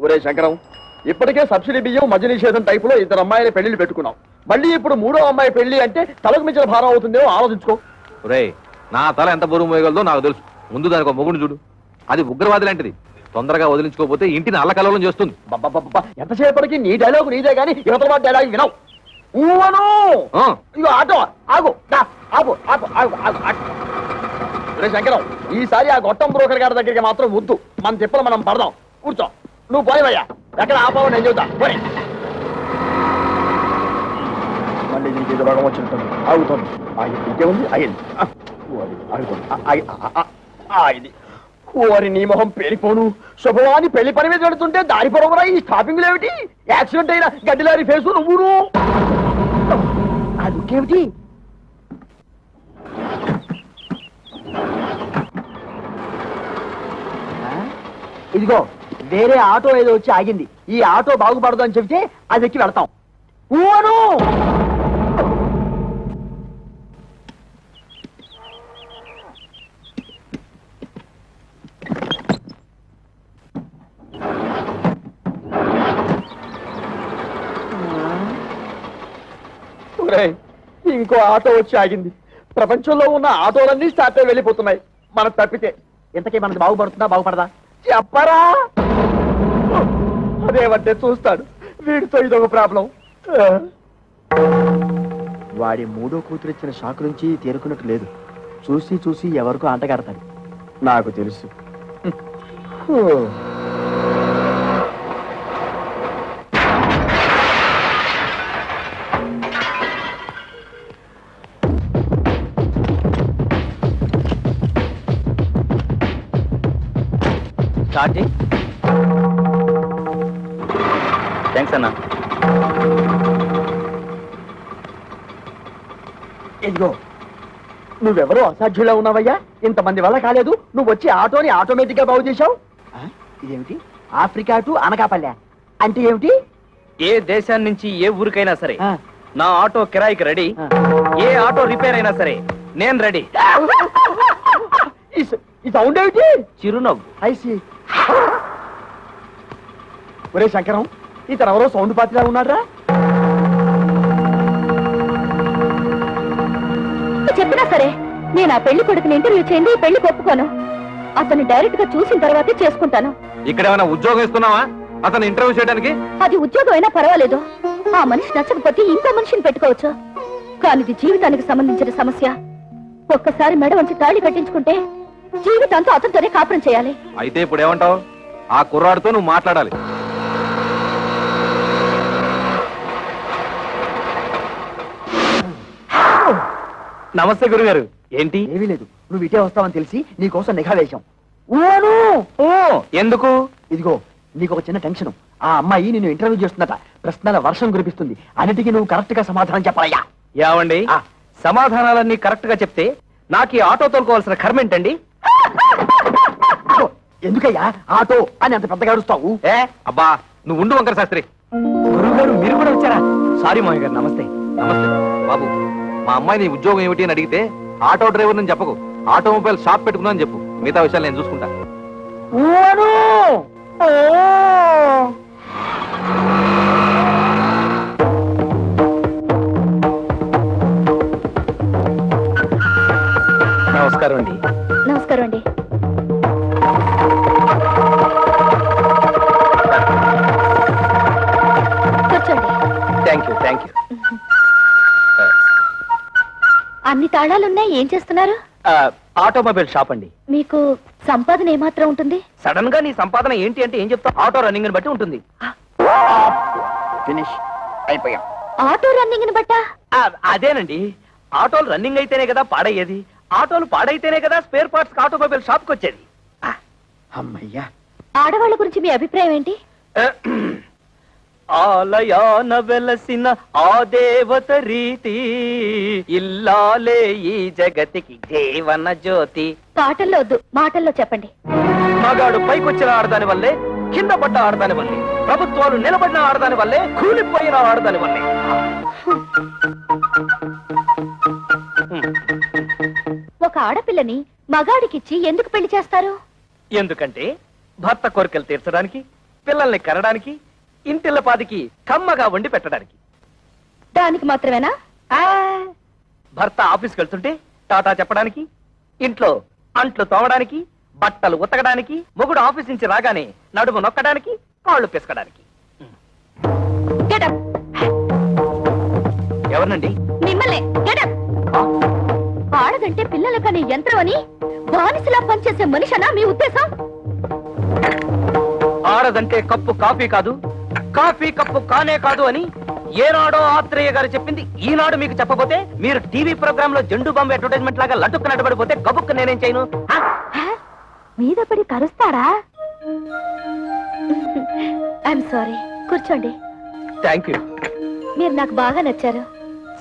ఒరే శంకరం, ఇప్పటికే సబ్సిడీ బియ్యం మద్య నిషేధం టైపులో ఇద్దరు అమ్మాయిల పెళ్లిళ్ళు పెట్టుకున్నాం. మళ్ళీ ఇప్పుడు మూడో అమ్మాయి పెళ్లి అంటే తలకు మించిన భారం అవుతుందేమో ఆలోచించుకో. ఒరే, నా తల ఎంత బరువు మోయగలదో నాకు తెలుసు. ముందు దానికి ఒక మొగుడు చూడు. అది ఉగ్రవాది లాంటిది. తొందరగా వదిలించుకోకపోతే ఇంటిని అల్లకల్లోలం చేస్తుంది. ఎంతసేపటికి నీ డైలాగు నీదే గానీ యువతల డైలాగ్ వినవు. ఊవను ఇగో ఆటో ఆగు ఆగు ఆగు ఆగు ఆగు. ఒరే శంకరం, ఈసారి ఆ గొట్టం బ్రోకర్ గారి దగ్గరికి మాత్రం వద్దు. మన తిప్పలు మనం పడదాం. కూర్చో. నువ్వు పోయివయ్యా. ఎక్కడ ఆపావు నేను చెబుతా. పోయి. మళ్ళీ నీకు ఏదో రోగం వచ్చినట్టుంది. ఆగుతుంది. ఇంకేముంది? అయింది. ఆగింది. ఓరి నీ మొహం పేలిపోను. శుభవాని పెళ్లి పని మీద పెడుతుంటే దారి పొరవరా ఈ స్టాపింగ్లు ఏమిటి? యాక్సిడెంట్ అయిన గడ్డిలారి ఫేసు నువ్వును. అదుకేమిటి? ఇదిగో వేరే ఆటో ఏదో వచ్చి ఆగింది. ఈ ఆటో బాగుపడదు అని చెబితే అది ఎక్కి వెళ్తాం. ఊను ఇంకో ఆటో వచ్చి ఆగింది. ప్రపంచంలో ఉన్న ఆటోలన్నీ స్టార్ట్ అయి వెళ్ళిపోతున్నాయి. మనకు తప్పితే ఇంతకీ మనది బాగుపడుతుందా బాగుపడదా చెప్పరా? అదేమంటే చూస్తాడు. వీడితో ఇదొక ప్రాబ్లం. వాడి మూడో కూతురు ఇచ్చిన షాక్ నుంచి తేరుకున్నట్టు లేదు. చూసి చూసి ఎవరికో అంటగడతాడు. నాకు తెలుసు. థ్యాంక్స్ అన్నా. ఇదిగో నువ్వెవరో అసాధ్యులా ఉన్నావయ్యా. ఇంతమంది వల్ల కాలేదు. నువ్వు వచ్చి ఆటోని ఆటోమేటిక్ గా బాగు చేశావు. ఇదేమిటి? ఆఫ్రికా టు అనకాపల్లె అంటే ఏమిటి? ఏ దేశాన్ని నుంచి ఏ ఊరికైనా సరే నా ఆటో కిరాయికి రెడీ. ఏ ఆటో రిపేర్ అయినా సరే నేను రెడీ. ఈ సౌండ్ ఏమిటి? చిరునవ్వు. ఐసి. ఒరే శంకరం, ఇతను ఎవరో సౌండ్ పాత్రలా ఉన్నారా? చెప్పినా సరే నేను ఆ పెళ్లి కొడుకుని ఇంటర్వ్యూ చేయండి. ఈ పెళ్లి ఒప్పుకోను. అతన్ని డైరెక్ట్ గా చూసిన తర్వాతే చేసుకుంటాను. ఇక్కడ ఏమైనా ఉద్యోగం ఇస్తున్నావా అతను ఇంటర్వ్యూ చేయడానికి? అది ఉద్యోగం అయినా పర్వాలేదు. ఆ మనిషి నచ్చకపోతే ఇంకో మనిషిని పెట్టుకోవచ్చు. కానీ ఇది జీవితానికి సంబంధించిన సమస్య. ఒక్కసారి మెడ వంచి తాళి కట్టించుకుంటే జీవితాంతో అతనితోనే కాపురం చేయాలి. అయితే ఇప్పుడు ఏమంటావు? ఆ కుర్రాడితో నువ్వు మాట్లాడాలి. నమస్తే గురుగారు. ఏంటి? ఏమీ లేదు. నువ్వు ఇటే వస్తావని తెలిసి నీకోసం నిఘా వేశాం. ఎందుకు? ఇదిగో నీకు ఒక చిన్న టెన్షన్. ఆ అమ్మాయి నిన్ను ఇంటర్వ్యూ చేస్తుందట. ప్రశ్నల వర్షం కురిపిస్తుంది. అన్నిటికీ నువ్వు కరెక్ట్ గా సమాధానం చెప్పాలయ్యా. ఏమండి, సమాధానాలన్నీ కరెక్ట్ గా చెప్తే నాకు ఈ ఆటో తోలుకోవాల్సిన కర్మ ఏంటండి? ఎందుకయ్యా ఆటో అని అంత పెద్దగా అరుస్తావు? అబ్బా నువ్వు ఉండు వంకర శాస్త్రి. గురువు గారు మీరు కూడా వచ్చారా? సారీ మావయ్య గారు. నమస్తే. నమస్తే బాబు. మా అమ్మాయి నీ ఉద్యోగం ఏమిటి అని అడిగితే ఆటో డ్రైవర్ అని చెప్పకు. ఆటోమొబైల్ షాప్ పెట్టుకున్నా అని చెప్పు. మిగతా విషయాలు నేను చూసుకుంటా. నమస్కారం అండి. నమస్కారం అండి. కూర్చోండి. Thank you. Thank you. అన్ని తాళాలున్నాయి. ఏం చేస్తున్నారు? ఆటోమొబైల్ షాప్ అండి. మీకు సంపాదన ఏమాత్రం ఉంటుంది? సడన్ గా నీ సంపాదన ఏంటి అంటే ఏం చెప్తా? ఆటో రన్నింగ్ ని బట్టి ఉంటుంది. ఫినిష్ అయిపోయాం. ఆటో రన్నింగ్ ని బట్టా? అదేనండి. ఆటోలు రన్నింగ్ అయితేనే కదా పాడయ్యేది. ఆటోలు పాడైతేనే కదా స్పేర్ పార్ట్స్ ఆటోమొబైల్ షాప్ కి వచ్చేది. అమ్మయ్యా. ఆడవాళ్ళ గురించి మీ అభిప్రాయం ఏంటి? ఆలయాన వెలసిన ఆ దేవత రీతి ఇల్లాలే ఈ జగతికి జీవన జ్యోతి. పాటల్లో వద్దు, మాటల్లో చెప్పండి. మగాడు పైకొచ్చిన ఆడదాని వల్లే, కింద పడ్డ ఆడదాని వల్లే, ప్రభుత్వాలు నిలబడిన ఆడదాని వల్లే, కూలిపోయిన ఆడదాని వల్లే. ఒక ఆడపిల్లని మగాడికిచ్చి ఎందుకు పెళ్లి చేస్తారు? ఎందుకంటే భర్త కోరికలు తీర్చడానికి, పిల్లల్ని కనడానికి, ఇంటిళ్ళ పాదికి కమ్మగా వండి పెట్టడానికి. దానికి మాత్రమేనా? భర్త ఆఫీస్కి వెళ్తుంటే టాటా చెప్పడానికి, ఇంట్లో అంట్లు తోమడానికి, బట్టలు ఉతకడానికి, మొగుడు ఆఫీస్ నుంచి రాగానే నడుము నొక్కడానికి, కాళ్ళు పిసకడానికి. Get up. ఎవరినండి? మిమ్మల్ని. Get up. ఆడదంటే పిల్లల కనే యంత్రం అని బానిసలా పనిచేసే మనిషనా మీ ఉద్దేశం? ఆడదంటే కప్పు కాఫీ కాదు, కాఫీ కప్పు కానే కాదు అని ఏనాడో ఆత్రేయ గారు చెప్పింది ఈనాడు మీకు చెప్పబోతే మీరు టీవీ ప్రోగ్రామ్ లో జెండు బాంబు అడ్వర్టైజ్మెంట్ లాగా లట్టుకు నడబడిపోతే గబుక్కు నేనేం చేయను? మీద పడి కరుస్తారా? I'm sorry. కూర్చోండి. Thank you. మీరు నాకు బాగా నచ్చారు.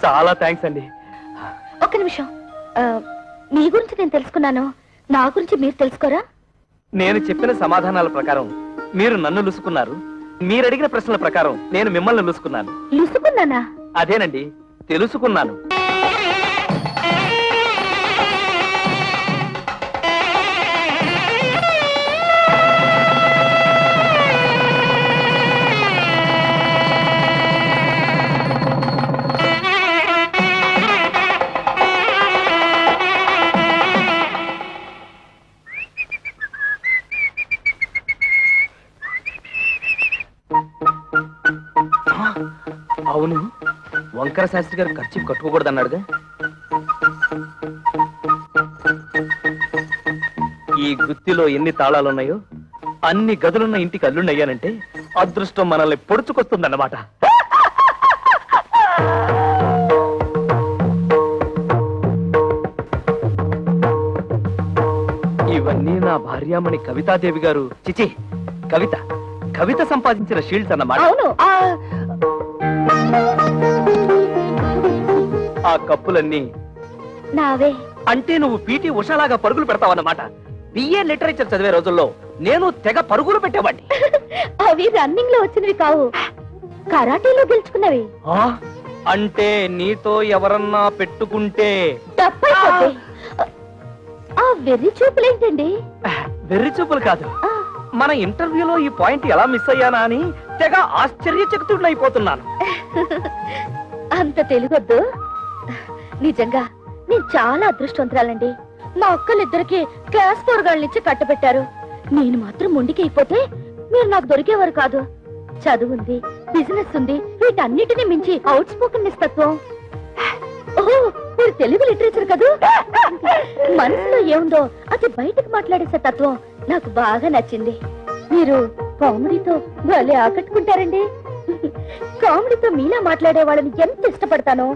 చాలా థ్యాంక్స్ అండి. ఒక్క నిమిషం. మీ గురించి నేను తెలుసుకున్నాను, నా గురించి మీరు తెలుసుకోరా? నేను చెప్పిన సమాధానాల ప్రకారం మీరు నన్ను లుసుకున్నారు, మీరు అడిగిన ప్రశ్నల ప్రకారం నేను మిమ్మల్ని లుసుకున్నాను. లుసుకున్నానా? అదేనండి, తెలుసుకున్నాను. అవును, వంకర శాస్త్రి గారు ఖర్చు కట్టుకోకూడదన్నాడుగా. ఈ గుత్తిలో ఎన్ని తాళాలున్నాయో అన్ని గదులున్న ఇంటికి అల్లుండయ్యానంటే అదృష్టం మనల్ని పొడుచుకొస్తుందన్నమాట. ఇవన్నీ నా భార్యామణి కవితాదేవి గారు, చిచి కవిత కవిత సంపాదించిన షీల్డ్స్ అన్నమాట. అవును. ఆ కప్పులన్నీ నావే. అంటే నువ్వు పీటీ ఉషాలాగా పరుగులు పెడతావన్నమాట. బిఏ లిటరేచర్ చదివే రోజుల్లో నేను తెగ పరుగులు పెట్టేవాడిని. అవి రన్నింగ్ లో వచ్చినవి కావు, కరాటీలో గెలుచుకున్నవి. అంటే నీతో ఎవరన్నా పెట్టుకుంటే తప్పైపోతే ఆ వెర్రి చూపులేంటండి? వెర్రి చూపులు కాదు, మన ఇంటర్వ్యూలో ఈ పాయింట్ ఎలా మిస్ అయ్యానా అని తెగ ఆశ్చర్యచకితుడైపోతున్నాను. అంత తెలుగొద్దు. నిజంగా నేను చాలా అదృష్టవంతురాలండి. మా అక్కలిద్దరికి క్లాస్ 4 గాళ్ళనిచ్చి కట్టబెట్టారు. నేను మాత్రం మొండికి అయిపోతే మీరు నాకు దొరికేవారు కాదు. చదువుంది, బిజినెస్ ఉంది, వీటన్నిటిని మించి అవుట్ స్పోకెన్ నిస్తత్వం. ఓహో, మీరు తెలుగు లిటరేచర్ కదూ. మనసులో ఏముందో అది బయటకు మాట్లాడేసే తత్వం నాకు బాగా నచ్చింది. మీరు కామెడీతో భలే ఆకట్టుకుంటారండి. కామెడీతో మీలా మాట్లాడే వాళ్ళని ఎంత ఇష్టపడతానో.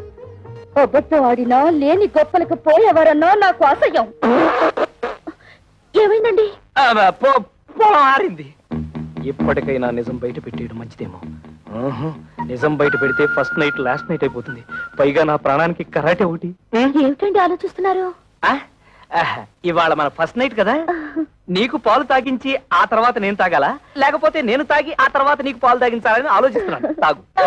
అబద్ధం ఆడినా లేని గొప్పలకు పోయేవారన్నా నాకు అసహ్యం. ఏమైందండి? మారింది. ఎప్పటికైనా నిజం బయట పెట్టేయడం మంచిదేమో. నిజం బయట పెడితే ఫస్ట్ నైట్ లాస్ట్ నైట్ అయిపోతుంది. పైగా నా ప్రాణానికి కరాటే ఒకటి. ఏమిటండి ఆలోచిస్తున్నారు? ఇవాళ మన ఫస్ట్ నైట్ కదా, నీకు పాలు తాగించి ఆ తర్వాత నేను తాగాలా, లేకపోతే నేను తాగి ఆ తర్వాత నీకు పాలు తాగించాలని ఆలోచిస్తున్నాను. తాగు.